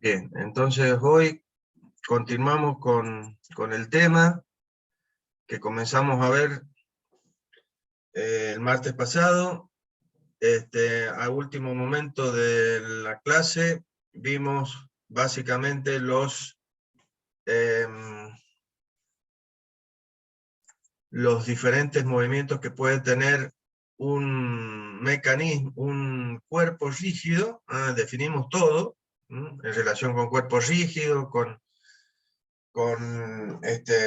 Bien, entonces hoy continuamos con el tema que comenzamos a ver el martes pasado. A último momento de la clase vimos básicamente los diferentes movimientos que puede tener un mecanismo, un cuerpo rígido. Definimos todo en relación con cuerpo rígido, con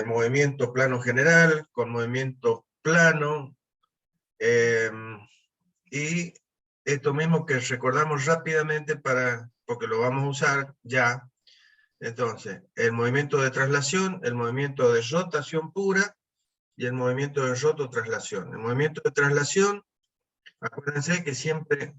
movimiento plano general, con movimiento plano, y esto mismo que recordamos rápidamente porque lo vamos a usar ya. Entonces, el movimiento de traslación, el movimiento de rotación pura y el movimiento de rototraslación. El movimiento de traslación, acuérdense que siempre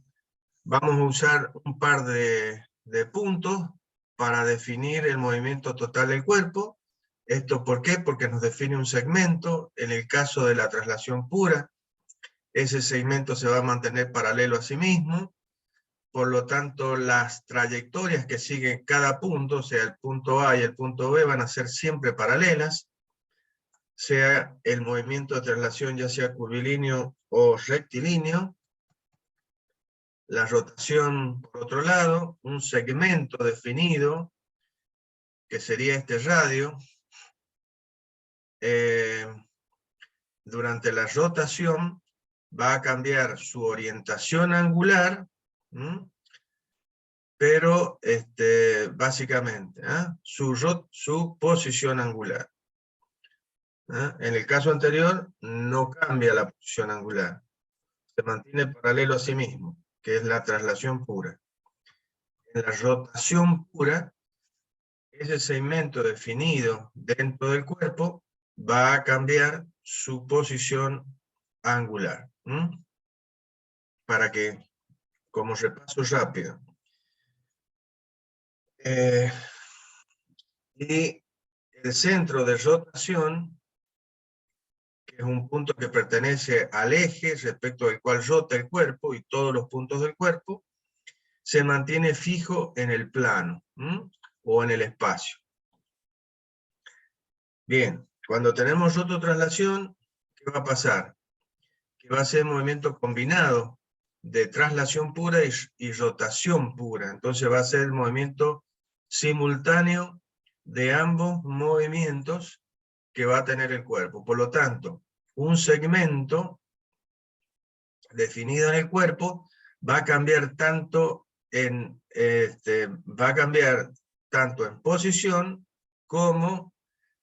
vamos a usar un par de puntos para definir el movimiento total del cuerpo. ¿Esto por qué? Porque nos define un segmento. En el caso de la traslación pura, ese segmento se va a mantener paralelo a sí mismo. Por lo tanto, las trayectorias que siguen cada punto, sea el punto A y el punto B, van a ser siempre paralelas, sea el movimiento de traslación ya sea curvilíneo o rectilíneo. La rotación, por otro lado, un segmento definido, que sería este radio, durante la rotación va a cambiar su orientación angular, pero básicamente su posición angular. En el caso anterior no cambia la posición angular, se mantiene paralelo a sí mismo, que es la traslación pura. En la rotación pura, ese segmento definido dentro del cuerpo va a cambiar su posición angular. Para que, como repaso rápido, y el centro de rotación, que es un punto que pertenece al eje respecto del cual rota el cuerpo y todos los puntos del cuerpo, se mantiene fijo en el plano o en el espacio. Bien, cuando tenemos rototraslación, ¿qué va a pasar? Que va a ser movimiento combinado de traslación pura y rotación pura. Entonces va a ser el movimiento simultáneo de ambos movimientos que va a tener el cuerpo. Por lo tanto, un segmento definido en el cuerpo va a cambiar tanto en posición como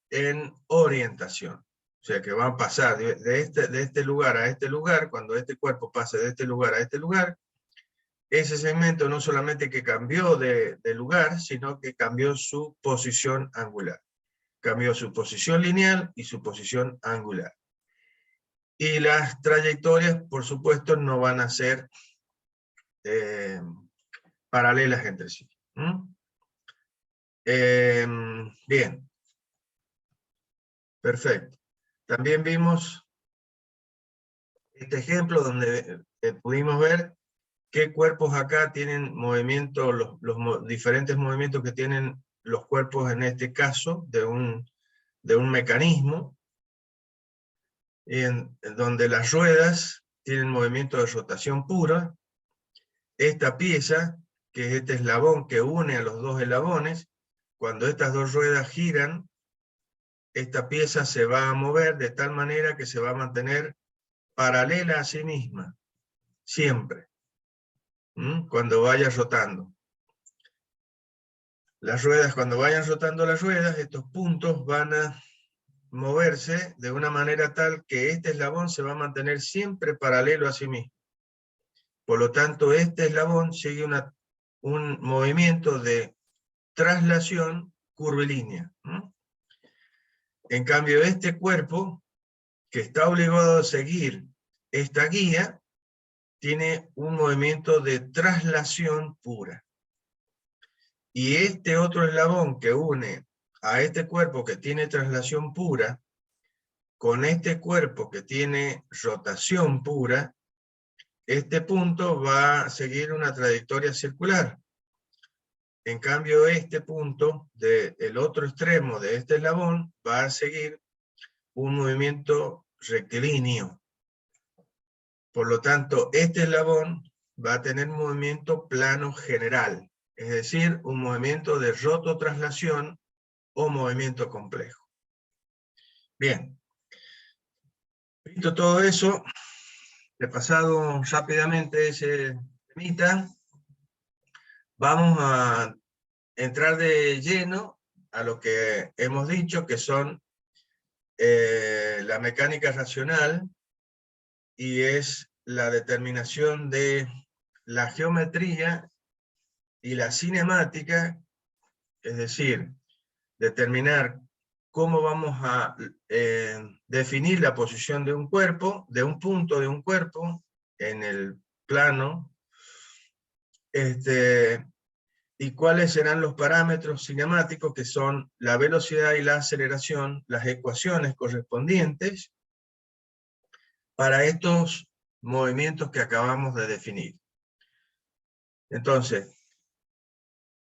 en orientación. O sea que van a pasar de este lugar a este lugar. Cuando este cuerpo pase de este lugar a este lugar, ese segmento no solamente que cambió de lugar, sino que cambió su posición angular. Cambió su posición lineal y su posición angular. Y las trayectorias, por supuesto, no van a ser paralelas entre sí. Bien. Perfecto. También vimos este ejemplo donde pudimos ver qué cuerpos acá tienen movimiento, los diferentes movimientos que tienen los cuerpos en este caso de un mecanismo, en donde las ruedas tienen movimiento de rotación pura. Esta pieza, que es este eslabón que une a los dos eslabones, cuando estas dos ruedas giran, esta pieza se va a mover de tal manera que se va a mantener paralela a sí misma, siempre, cuando vaya rotando. Las ruedas, cuando vayan rotando las ruedas, estos puntos van a moverse de una manera tal que este eslabón se va a mantener siempre paralelo a sí mismo. Por lo tanto, este eslabón sigue un movimiento de traslación curvilínea. En cambio, este cuerpo, que está obligado a seguir esta guía, tiene un movimiento de traslación pura. Y este otro eslabón que une a este cuerpo que tiene traslación pura, con este cuerpo que tiene rotación pura, este punto va a seguir una trayectoria circular. En cambio, este punto del otro extremo de este eslabón va a seguir un movimiento rectilíneo. Por lo tanto, este eslabón va a tener movimiento plano general, es decir, un movimiento de rototraslación o movimiento complejo. Bien, visto todo eso, repasado rápidamente ese temita, vamos a entrar de lleno a lo que hemos dicho, que son la mecánica racional, y es la determinación de la geometría y la cinemática, es decir, determinar cómo vamos a definir la posición de un cuerpo, de un punto de un cuerpo en el plano, y cuáles serán los parámetros cinemáticos, que son la velocidad y la aceleración, las ecuaciones correspondientes para estos movimientos que acabamos de definir. Entonces,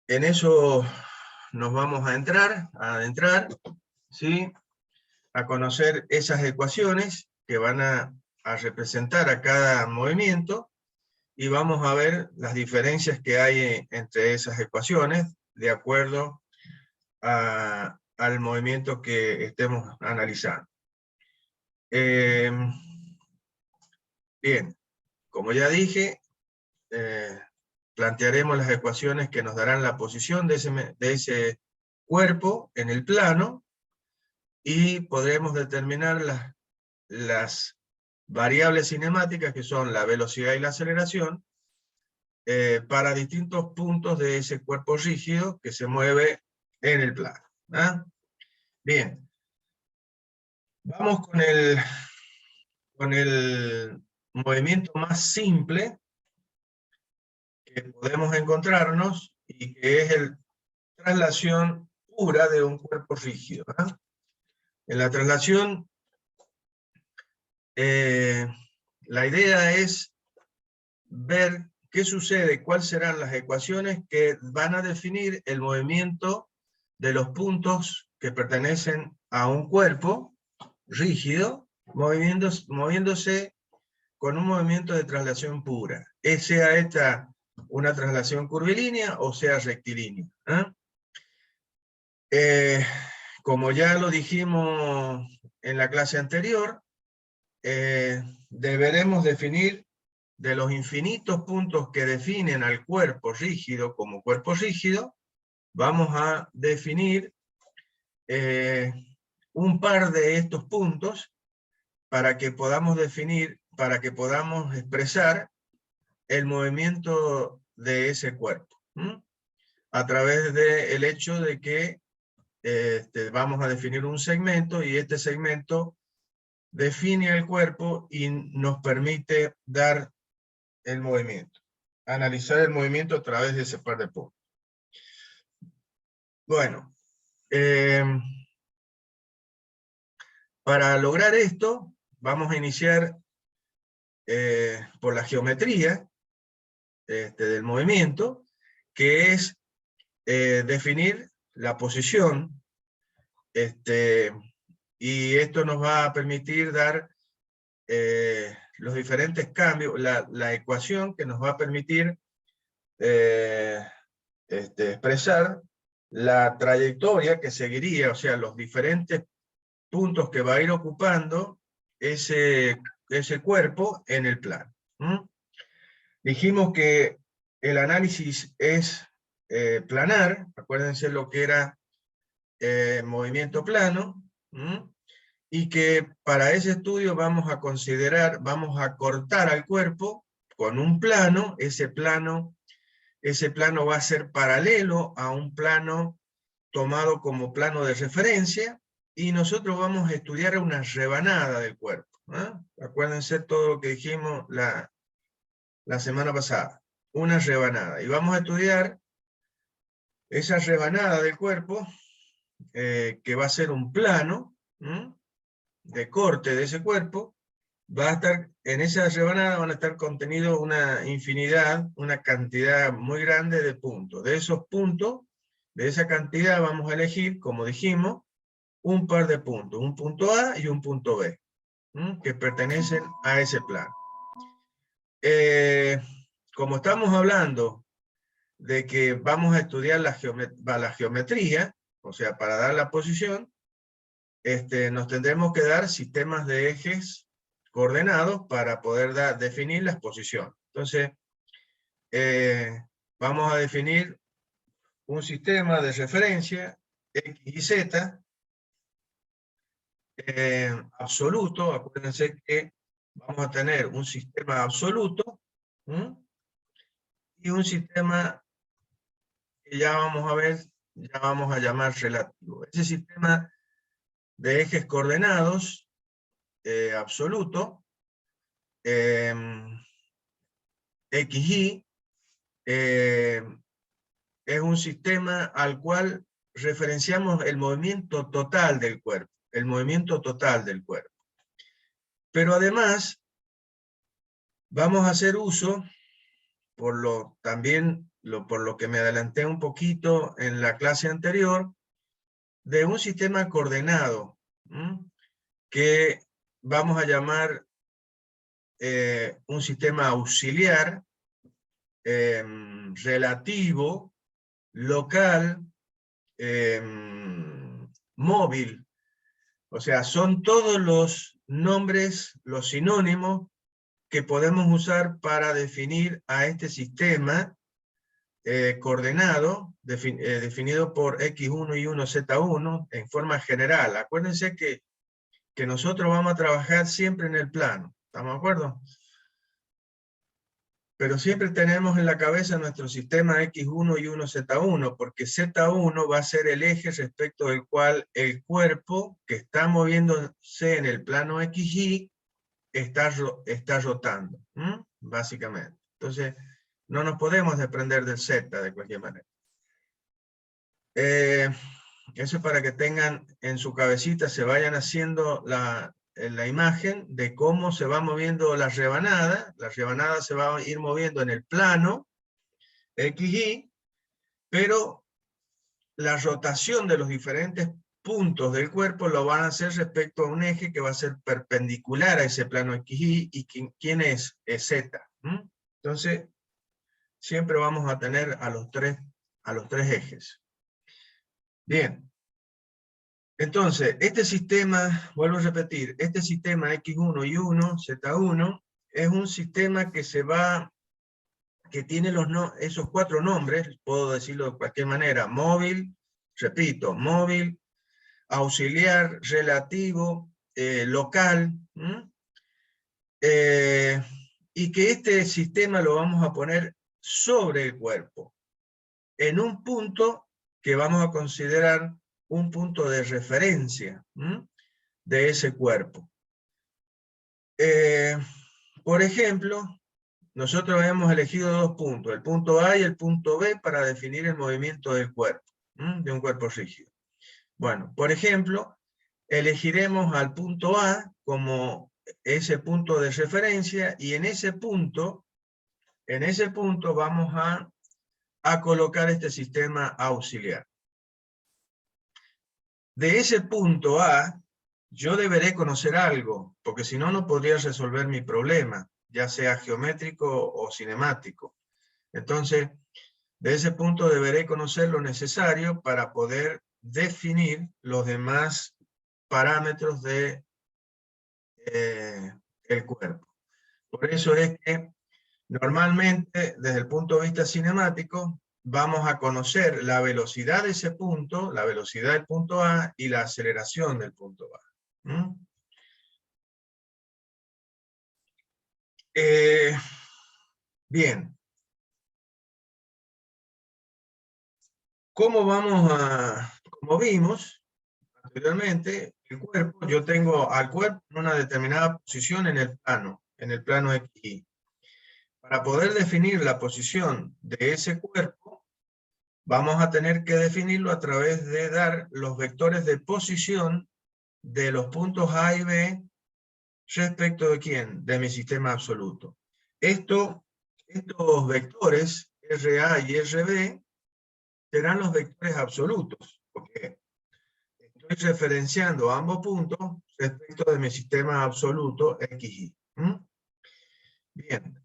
en eso nos vamos a adentrar, ¿sí? A conocer esas ecuaciones que van a representar a cada movimiento, y vamos a ver las diferencias que hay entre esas ecuaciones de acuerdo al movimiento que estemos analizando. Bien, como ya dije, plantearemos las ecuaciones que nos darán la posición de ese cuerpo en el plano, y podremos determinar las variables cinemáticas, que son la velocidad y la aceleración, para distintos puntos de ese cuerpo rígido que se mueve en el plano. ¿Ah? Bien, vamos con el movimiento más simple que podemos encontrarnos, y que es la traslación pura de un cuerpo rígido. ¿Ah? En la traslación, la idea es ver qué sucede, cuáles serán las ecuaciones que van a definir el movimiento de los puntos que pertenecen a un cuerpo rígido, moviéndose con un movimiento de traslación pura, sea esta una traslación curvilínea o sea rectilínea. Como ya lo dijimos en la clase anterior, deberemos definir de los infinitos puntos que definen al cuerpo rígido como cuerpo rígido, vamos a definir un par de estos puntos para que podamos expresar el movimiento de ese cuerpo, a través del hecho de que vamos a definir un segmento, y este segmento define el cuerpo y nos permite dar el movimiento, analizar el movimiento a través de ese par de puntos. Bueno, para lograr esto, vamos a iniciar por la geometría del movimiento, que es definir la posición, y esto nos va a permitir dar los diferentes cambios, la ecuación que nos va a permitir expresar la trayectoria que seguiría, o sea, los diferentes puntos que va a ir ocupando ese cuerpo en el plano. Dijimos que el análisis es planar, acuérdense lo que era movimiento plano, y que para ese estudio vamos a cortar al cuerpo con un plano. Ese plano va a ser paralelo a un plano tomado como plano de referencia, y nosotros vamos a estudiar una rebanada del cuerpo. Acuérdense todo lo que dijimos la semana pasada, una rebanada, y vamos a estudiar esa rebanada del cuerpo, que va a ser un plano de corte de ese cuerpo, va a estar, en esa rebanada van a estar contenidos una infinidad, una cantidad muy grande de puntos. De esos puntos, de esa cantidad vamos a elegir, como dijimos, un par de puntos, un punto A y un punto B, que pertenecen a ese plano. Como estamos hablando de que vamos a estudiar la geometría, o sea, para dar la posición, nos tendremos que dar sistemas de ejes coordenados para poder definir las posiciones. Entonces, vamos a definir un sistema de referencia X y Z absoluto. Acuérdense que vamos a tener un sistema absoluto y un sistema que ya vamos a ver, ya vamos a llamar relativo. Ese sistema de ejes coordenados absoluto, XY, es un sistema al cual referenciamos el movimiento total del cuerpo, el movimiento total del cuerpo. Pero además, vamos a hacer uso, por lo que me adelanté un poquito en la clase anterior, de un sistema coordenado, que vamos a llamar un sistema auxiliar, relativo, local, móvil. O sea, son todos los nombres, los sinónimos que podemos usar para definir a este sistema coordenado, definido por X1 y 1, Z1, en forma general. Acuérdense que nosotros vamos a trabajar siempre en el plano. ¿Estamos de acuerdo? Pero siempre tenemos en la cabeza nuestro sistema X1 y 1, Z1, porque Z1 va a ser el eje respecto del cual el cuerpo que está moviéndose en el plano XY está rotando, básicamente. Entonces, no nos podemos desprender del Z de cualquier manera. Eso es para que tengan en su cabecita, se vayan haciendo la imagen de cómo se va moviendo la rebanada. La rebanada se va a ir moviendo en el plano XY, pero la rotación de los diferentes puntos del cuerpo lo van a hacer respecto a un eje que va a ser perpendicular a ese plano XY, y ¿quién es? Es Z. Entonces, siempre vamos a tener a los tres ejes. Bien. Entonces, este sistema, vuelvo a repetir, este sistema X1 y 1, Z1, es un sistema que tiene esos cuatro nombres, puedo decirlo de cualquier manera: móvil, repito, móvil, auxiliar, relativo, local, y que este sistema lo vamos a poner sobre el cuerpo, en un punto que vamos a considerar un punto de referencia de ese cuerpo. Por ejemplo, nosotros hemos elegido dos puntos, el punto A y el punto B, para definir el movimiento del cuerpo, de un cuerpo rígido. Bueno, por ejemplo, elegiremos al punto A como ese punto de referencia, y en ese punto vamos a colocar este sistema auxiliar. De ese punto A, yo deberé conocer algo, porque si no, no podría resolver mi problema, ya sea geométrico o cinemático. Entonces, de ese punto deberé conocer lo necesario para poder definir los demás parámetros del cuerpo. Por eso es que normalmente, desde el punto de vista cinemático, vamos a conocer la velocidad de ese punto, la velocidad del punto A y la aceleración del punto A. Bien. Como vimos anteriormente, el cuerpo, yo tengo al cuerpo en una determinada posición en el plano XY. Para poder definir la posición de ese cuerpo, vamos a tener que definirlo a través de dar los vectores de posición de los puntos A y B respecto de quién, de mi sistema absoluto. Estos vectores, RA y RB, serán los vectores absolutos, porque estoy referenciando ambos puntos respecto de mi sistema absoluto XY. Bien.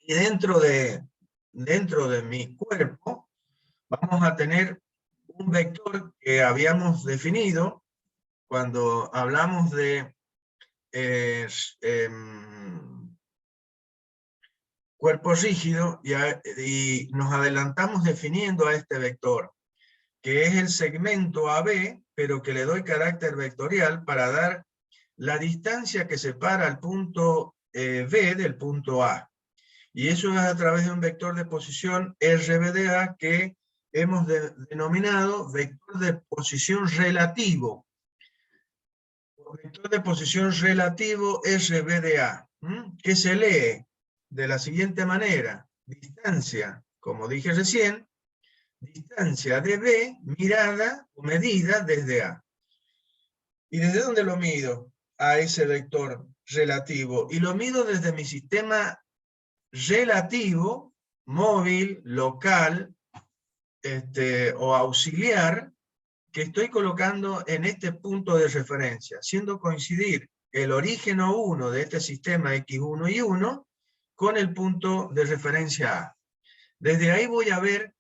Y dentro de mi cuerpo vamos a tener un vector que habíamos definido cuando hablamos de cuerpo rígido y nos adelantamos definiendo a este vector, que es el segmento AB, pero que le doy carácter vectorial para dar la distancia que separa el punto B del punto A. Y eso es a través de un vector de posición RBDA que hemos denominado vector de posición relativo. Vector de posición relativo RBDA, que se lee de la siguiente manera. Distancia, como dije recién, distancia de B mirada o medida desde A. ¿Y desde dónde lo mido? A ese vector relativo. Y lo mido desde mi sistema relativo, móvil, local, o auxiliar, que estoy colocando en este punto de referencia, haciendo coincidir el origen 1 de este sistema X1 y 1 con el punto de referencia A. Desde ahí voy a ver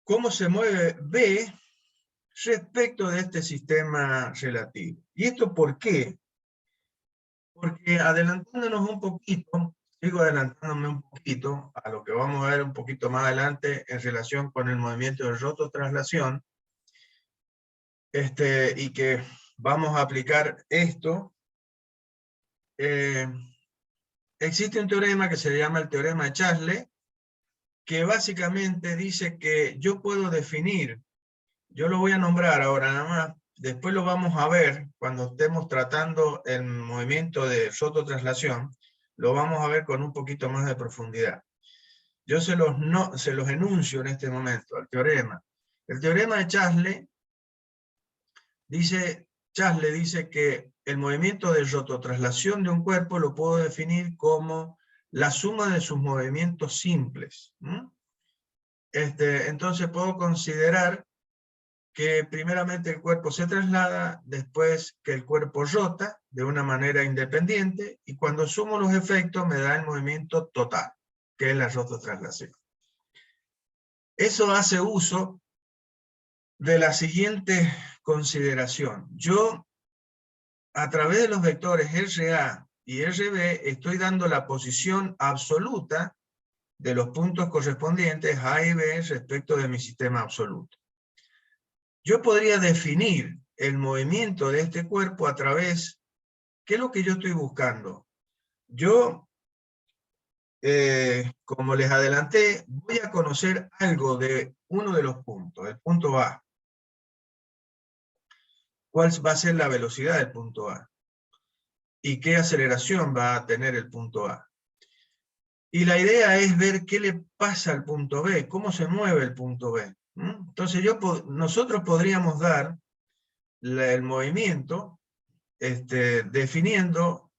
cómo se mueve B respecto de este sistema relativo. ¿Y esto por qué? Porque adelantándonos un poquito, sigo adelantándome un poquito a lo que vamos a ver un poquito más adelante en relación con el movimiento de rototraslación, y que vamos a aplicar esto. Existe un teorema que se llama el teorema de Chasles, que básicamente dice que yo puedo definir, yo lo voy a nombrar ahora nada más, después lo vamos a ver cuando estemos tratando el movimiento de rototraslación, lo vamos a ver con un poquito más de profundidad. Yo se los enuncio en este momento, el teorema. El teorema de Chasles dice que el movimiento de rototraslación de un cuerpo lo puedo definir como la suma de sus movimientos simples. Entonces puedo considerar que primeramente el cuerpo se traslada, después que el cuerpo rota de una manera independiente, y cuando sumo los efectos me da el movimiento total, que es la rototraslación. Eso hace uso de la siguiente consideración. Yo, a través de los vectores RA y RB, estoy dando la posición absoluta de los puntos correspondientes A y B respecto de mi sistema absoluto. Yo podría definir el movimiento de este cuerpo a través, ¿qué es lo que yo estoy buscando? Yo, como les adelanté, voy a conocer algo de uno de los puntos, el punto A. ¿Cuál va a ser la velocidad del punto A? ¿Y qué aceleración va a tener el punto A? Y la idea es ver qué le pasa al punto B, cómo se mueve el punto B. Entonces nosotros podríamos dar el movimiento definiendo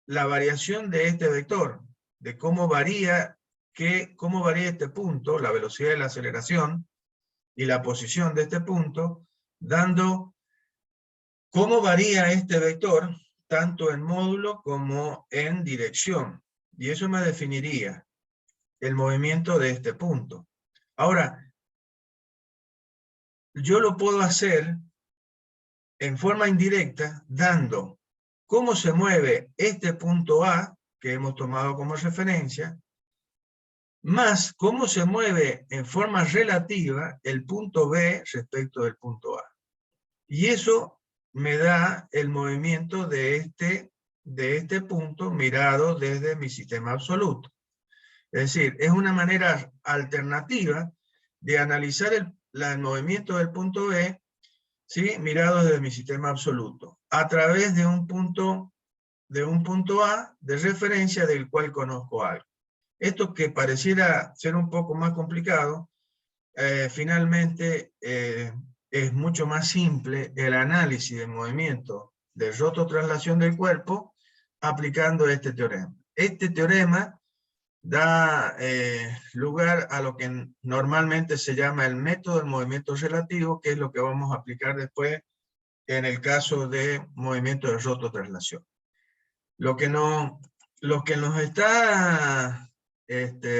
la variación de este vector, de cómo varía este punto, la velocidad de la aceleración y la posición de este punto, dando cómo varía este vector tanto en módulo como en dirección. Y eso me definiría el movimiento de este punto. Ahora, yo lo puedo hacer en forma indirecta dando cómo se mueve este punto A, que hemos tomado como referencia, más cómo se mueve en forma relativa el punto B respecto del punto A. Y eso me da el movimiento de este punto mirado desde mi sistema absoluto. Es decir, es una manera alternativa de analizar el movimiento del punto B, ¿sí?, mirado desde mi sistema absoluto, a través de un punto A de referencia del cual conozco algo. Esto que pareciera ser un poco más complicado, finalmente es mucho más simple el análisis del movimiento de rototraslación del cuerpo aplicando este teorema. Este teorema da lugar a lo que normalmente se llama el método del movimiento relativo, que es lo que vamos a aplicar después en el caso de movimiento de rototraslación. Lo que nos está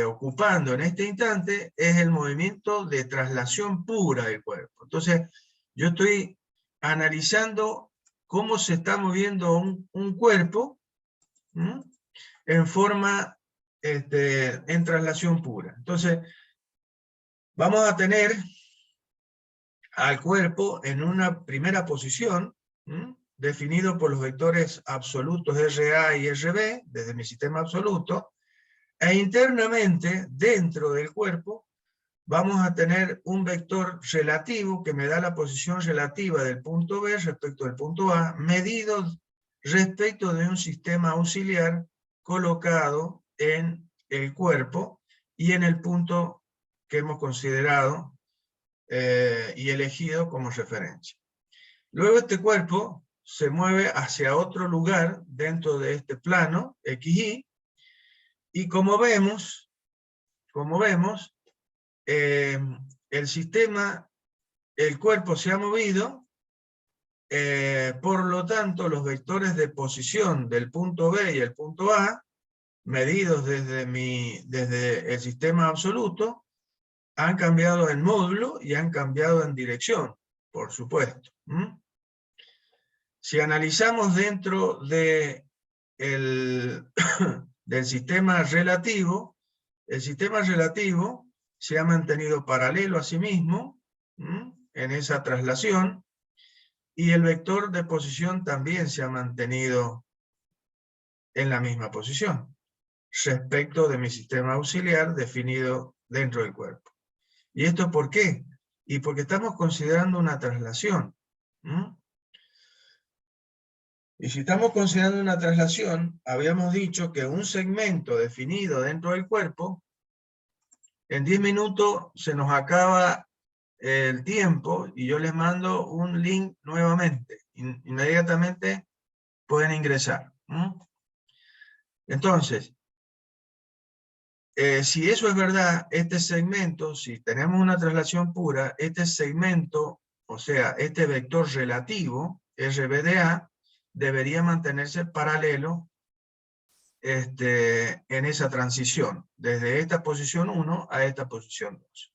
ocupando en este instante es el movimiento de traslación pura del cuerpo. Entonces, yo estoy analizando cómo se está moviendo un cuerpo en forma, en traslación pura. Entonces, vamos a tener al cuerpo en una primera posición, definido por los vectores absolutos RA y RB, desde mi sistema absoluto, e internamente, dentro del cuerpo, vamos a tener un vector relativo que me da la posición relativa del punto B respecto del punto A, medido respecto de un sistema auxiliar colocado en el cuerpo y en el punto que hemos considerado y elegido como referencia. Luego este cuerpo se mueve hacia otro lugar dentro de este plano, XY, y como vemos, el sistema, el cuerpo se ha movido, por lo tanto los vectores de posición del punto B y el punto A, medidos desde el sistema absoluto, han cambiado en módulo y han cambiado en dirección, por supuesto. Si analizamos dentro del sistema relativo, el sistema relativo se ha mantenido paralelo a sí mismo en esa traslación, y el vector de posición también se ha mantenido en la misma posición respecto de mi sistema auxiliar definido dentro del cuerpo. ¿Y esto por qué? Y porque estamos considerando una traslación. Y si estamos considerando una traslación, habíamos dicho que un segmento definido dentro del cuerpo, en 10 minutos se nos acaba el tiempo y yo les mando un link nuevamente. Inmediatamente pueden ingresar. Entonces, si eso es verdad, este segmento, si tenemos una traslación pura, este segmento, o sea, este vector relativo, RBDA, debería mantenerse paralelo en esa transición, desde esta posición 1 a esta posición 2.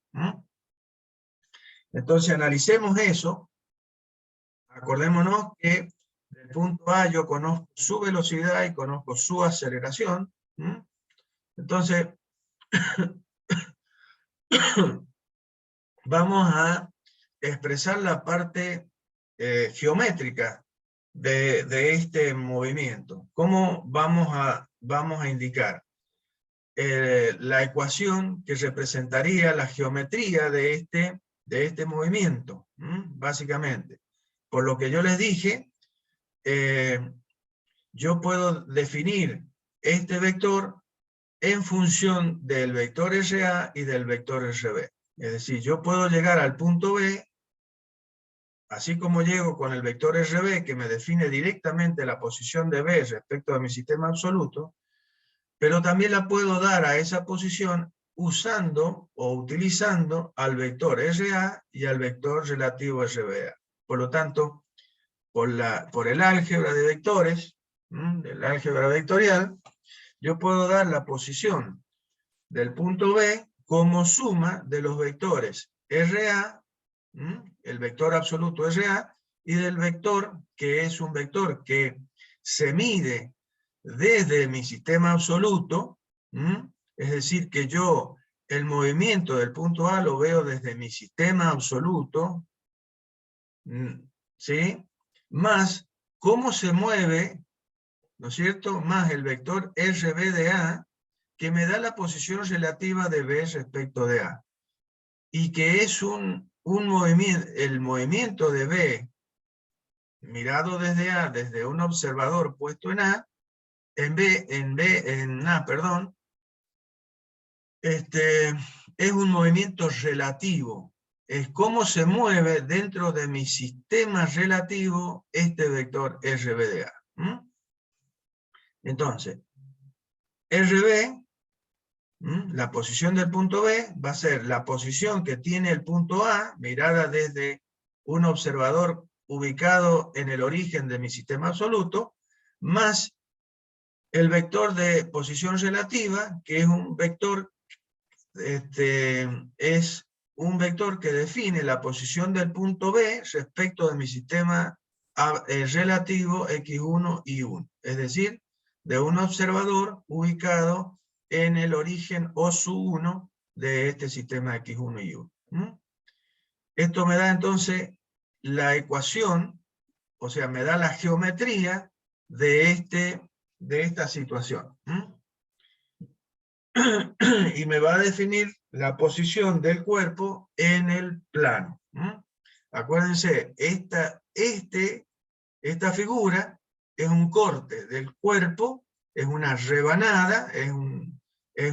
Entonces analicemos eso. Acordémonos que del punto A yo conozco su velocidad y conozco su aceleración. Entonces, vamos a expresar la parte geométrica de este movimiento. ¿Cómo vamos a indicar? La ecuación que representaría la geometría de este movimiento, básicamente. Por lo que yo les dije, yo puedo definir este vector en función del vector RA y del vector RB. Es decir, yo puedo llegar al punto B, así como llego con el vector RB, que me define directamente la posición de B respecto a mi sistema absoluto, pero también la puedo dar a esa posición usando o utilizando al vector RA y al vector relativo RBA. Por lo tanto, por el álgebra de vectores, del álgebra vectorial, yo puedo dar la posición del punto B como suma de los vectores RA, el vector absoluto RA, y del vector que es un vector que se mide desde mi sistema absoluto, es decir, que yo el movimiento del punto A lo veo desde mi sistema absoluto, ¿sí? Más cómo se mueve, ¿no es cierto?, más el vector RB de A, que me da la posición relativa de B respecto de A, y que es un movimiento, el movimiento de B mirado desde A, desde un observador puesto en A, en A, perdón, es un movimiento relativo, es cómo se mueve dentro de mi sistema relativo este vector RB de A. Entonces, RB, la posición del punto B, va a ser la posición que tiene el punto A, mirada desde un observador ubicado en el origen de mi sistema absoluto, más el vector de posición relativa, que es un vector, es un vector que define la posición del punto B respecto de mi sistema relativo X1 y 1. Es decir, de un observador ubicado en el origen O1 de este sistema X1 y 1. Esto me da entonces la ecuación, o sea, me da la geometría de esta situación. Y me va a definir la posición del cuerpo en el plano. Acuérdense, esta figura es un corte del cuerpo, es una rebanada, es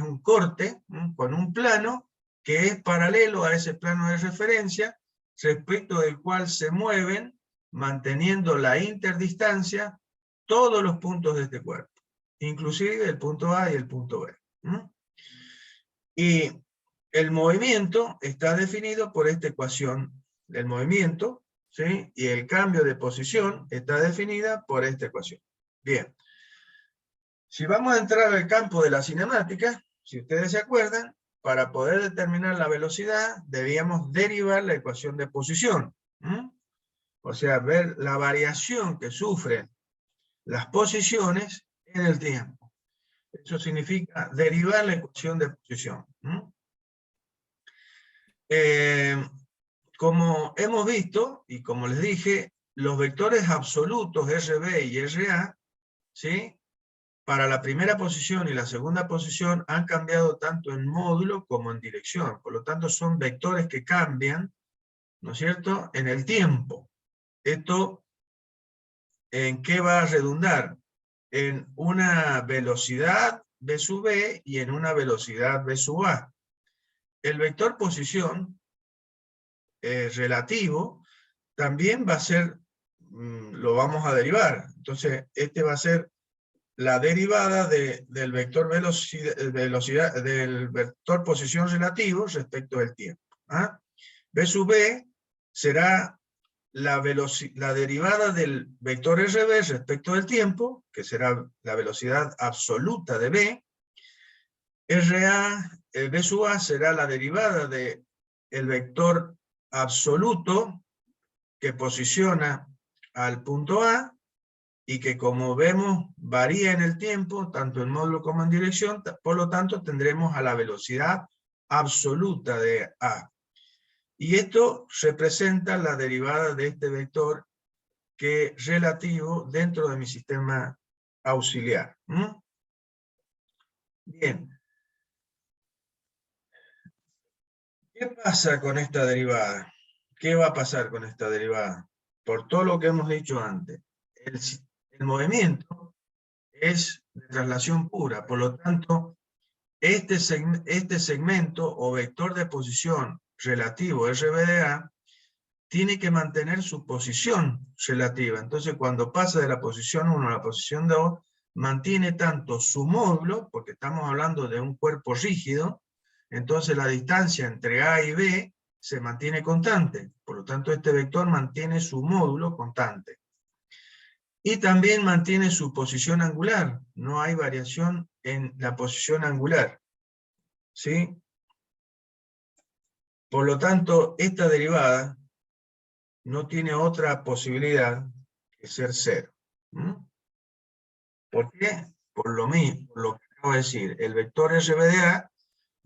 un corte con un plano que es paralelo a ese plano de referencia, respecto del cual se mueven, manteniendo la interdistancia, todos los puntos de este cuerpo, inclusive el punto A y el punto B. Y el movimiento está definido por esta ecuación del movimiento, ¿sí? Y el cambio de posición está definida por esta ecuación. Bien. Si vamos a entrar al campo de la cinemática, si ustedes se acuerdan, para poder determinar la velocidad, debíamos derivar la ecuación de posición. O sea, ver la variación que sufren las posiciones en el tiempo. Eso significa derivar la ecuación de posición. Como hemos visto, y como les dije, los vectores absolutos RB y RA, ¿sí?, para la primera posición y la segunda posición han cambiado tanto en módulo como en dirección. Por lo tanto, son vectores que cambian, ¿no es cierto?, en el tiempo. ¿Esto en qué va a redundar? En una velocidad v sub b y en una velocidad v sub a. El vector posición relativo también va a ser, lo vamos a derivar. Entonces, este va a ser la derivada del vector velocidad, del vector posición relativo respecto del tiempo. V sub b será la derivada del vector RB respecto del tiempo, que será la velocidad absoluta de B. V sub a será la derivada del vector absoluto que posiciona al punto A, y que, como vemos, varía en el tiempo, tanto en módulo como en dirección. Por lo tanto, tendremos a la velocidad absoluta de A. Y esto representa la derivada de este vector que es relativo dentro de mi sistema auxiliar. Bien. ¿Qué pasa con esta derivada? ¿Qué va a pasar con esta derivada? Por todo lo que hemos dicho antes. El movimiento es de traslación pura, por lo tanto, este segmento o vector de posición relativo RB de A tiene que mantener su posición relativa. Entonces, cuando pasa de la posición 1 a la posición 2, mantiene tanto su módulo, porque estamos hablando de un cuerpo rígido, entonces la distancia entre A y B se mantiene constante. Por lo tanto, este vector mantiene su módulo constante. Y también mantiene su posición angular. No hay variación en la posición angular. ¿Sí? Por lo tanto, esta derivada no tiene otra posibilidad que ser cero. ¿Por qué? Por lo mismo, por lo que acabo de decir. El vector RB de A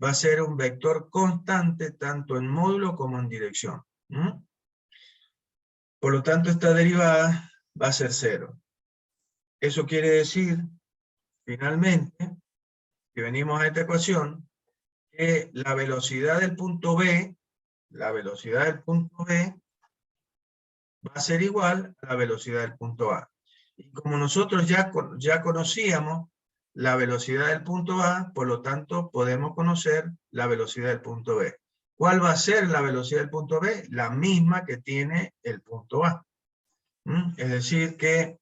va a ser un vector constante tanto en módulo como en dirección. Por lo tanto, esta derivada va a ser cero. Eso quiere decir, finalmente, que venimos a esta ecuación, que la velocidad del punto B, va a ser igual a la velocidad del punto A. Y como nosotros ya conocíamos la velocidad del punto A, por lo tanto podemos conocer la velocidad del punto B. ¿Cuál va a ser la velocidad del punto B? La misma que tiene el punto A. Es decir que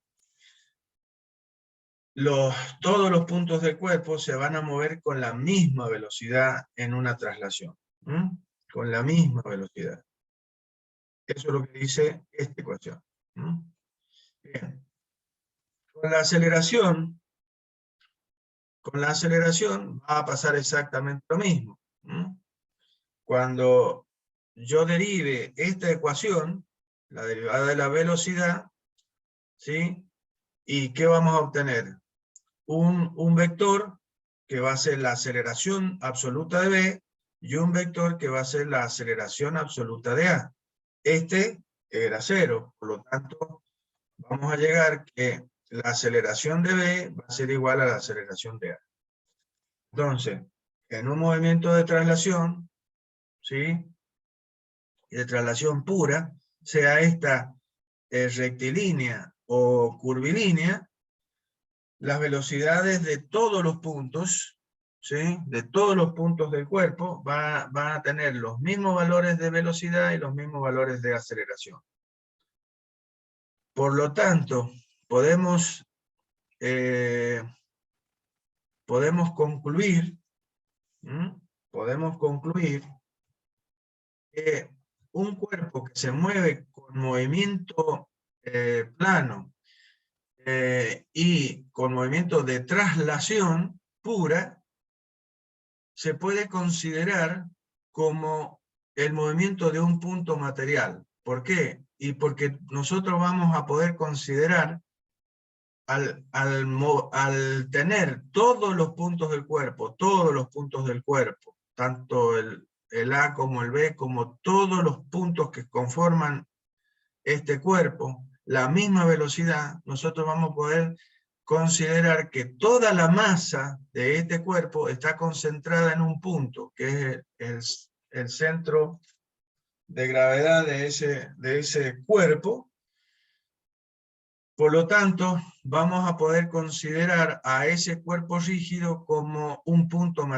todos los puntos del cuerpo se van a mover con la misma velocidad en una traslación. Con la misma velocidad. Eso es lo que dice esta ecuación. Bien. Con la aceleración va a pasar exactamente lo mismo. Cuando yo derive esta ecuación, la derivada de la velocidad, ¿sí? ¿Y qué vamos a obtener? Un vector que va a ser la aceleración absoluta de B y un vector que va a ser la aceleración absoluta de A. Este era 0, por lo tanto vamos a llegar que la aceleración de B va a ser igual a la aceleración de A. Entonces, en un movimiento de traslación, ¿sí? De traslación pura, sea esta rectilínea o curvilínea, las velocidades de todos los puntos, ¿sí? De todos los puntos del cuerpo, van a tener los mismos valores de velocidad y los mismos valores de aceleración. Por lo tanto, podemos concluir que un cuerpo que se mueve con movimiento plano y con movimiento de traslación pura, se puede considerar como el movimiento de un punto material. ¿Por qué? Y porque nosotros vamos a poder considerar, al tener todos los puntos del cuerpo, tanto el A como el B, como todos los puntos que conforman este cuerpo, la misma velocidad, nosotros vamos a poder considerar que toda la masa de este cuerpo está concentrada en un punto, que es el centro de gravedad de ese cuerpo. Por lo tanto, vamos a poder considerar a ese cuerpo rígido como un punto material.